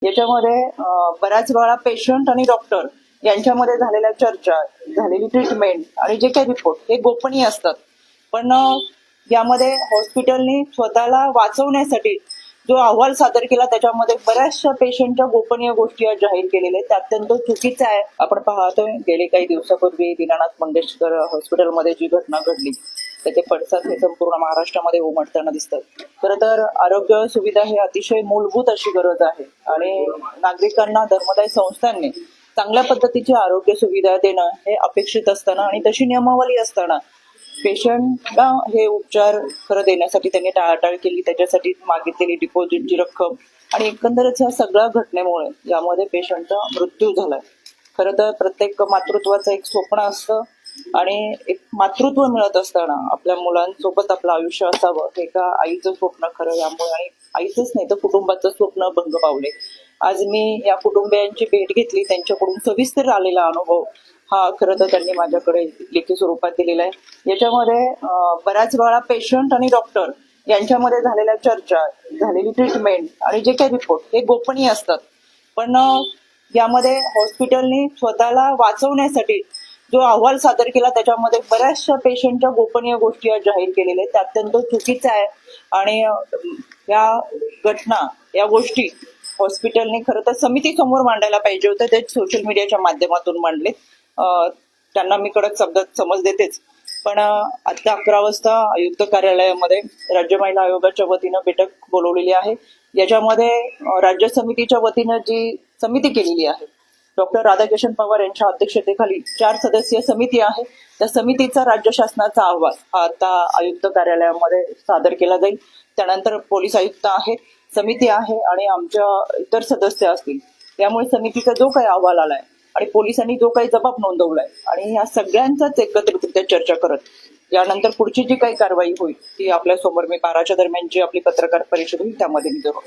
याच्यामध्ये बऱ्याच वेळा पेशंट आणि डॉक्टर यांच्यामध्ये झालेल्या चर्चा, झालेली ट्रीटमेंट आणि जे काही रिपोर्ट हे गोपनीय असतात. पण यामध्ये हॉस्पिटलनी स्वतःला वाचवण्यासाठी जो अहवाल सादर केला त्याच्यामध्ये बऱ्याचशा पेशंटच्या गोपनीय गोष्टी आज जाहीर केलेल्या आहेत. ते अत्यंत चुकीचं आहे. आपण पाहतोय गेले काही दिवसापूर्वी दीनानाथ मंगेशकर हॉस्पिटलमध्ये जी घटना घडली त्याचे पडसाद हे संपूर्ण महाराष्ट्रामध्ये उमटताना दिसतात. खरं तर आरोग्य सुविधा ही अतिशय मूलभूत अशी गरज आहे आणि नागरिकांना धर्मदाय संस्थांनी चांगल्या पद्धतीची आरोग्य सुविधा देणं हे अपेक्षित असताना आणि तशी नियमावली असताना पेशंटला हे उपचार खरं देण्यासाठी त्यांनी टाळाटाळ केली. त्याच्यासाठी मागितलेली डिपॉझिटची रक्कम आणि एकंदरच ह्या सगळ्या घटनेमुळे यामध्ये पेशंटचा मृत्यू झालाय. खरं तर प्रत्येक मातृत्वाचं एक स्वप्न असतं आणि एक मातृत्व मिळत असताना आपल्या मुलांसोबत आपलं आयुष्य असावं हे एका आईचं स्वप्न खरं यामुळे आणि आईचंच नाही तर कुटुंबाचं स्वप्न भंग पावले. आज मी या कुटुंबियांची भेट घेतली, त्यांच्याकडून सविस्तर आलेला अनुभव हा खरं तर त्यांनी माझ्याकडे लेखी स्वरूपात दिलेला आहे. याच्यामध्ये बऱ्याच वेळा पेशंट आणि डॉक्टर यांच्यामध्ये झालेल्या चर्चा, झालेली ट्रीटमेंट आणि जे काही रिपोर्ट हे गोपनीय असतात. पण यामध्ये हॉस्पिटलनी स्वतःला वाचवण्यासाठी जो अहवाल सादर केला त्याच्यामध्ये बऱ्याचशा पेशंटच्या गोपनीय गोष्टी आज जाहीर केलेल्या आहेत. ते अत्यंत चुकीचं आहे आणि या घटना, या गोष्टी हॉस्पिटलने खरं तर समिती समोर मांडायला पाहिजे होतं. ते सोशल मीडियाच्या माध्यमातून मांडले. त्यांना मी कडक शब्दात समज देतेच. पण आता 11 वाजता आयुक्त कार्यालयामध्ये राज्य महिला आयोगाच्या वतीनं बैठक बोलवलेली आहे. याच्यामध्ये राज्य समितीच्या वतीनं जी समिती केलेली आहे डॉक्टर राधाकिशन पवार यांच्या अध्यक्षतेखाली 4 सदस्यीय समिती आहे. त्या समितीचा राज्य शासनाचा अहवाल हा आता आयुक्त कार्यालयामध्ये सादर केला जाईल. त्यानंतर पोलीस आयुक्त आहेत, समिती आहे आणि आमच्या इतर सदस्य असतील. त्यामुळे समितीचा जो काही अहवाल आलाय आणि पोलिसांनी जो काही जबाब नोंदवलाय आणि या सगळ्यांचाच एकत्रितरित्या चर्चा करत यानंतर पुढची जी काही कारवाई होईल ती आपल्या समोर मी 12च्या दरम्यान जी आपली पत्रकार परिषद होईल त्यामध्ये मी जरूर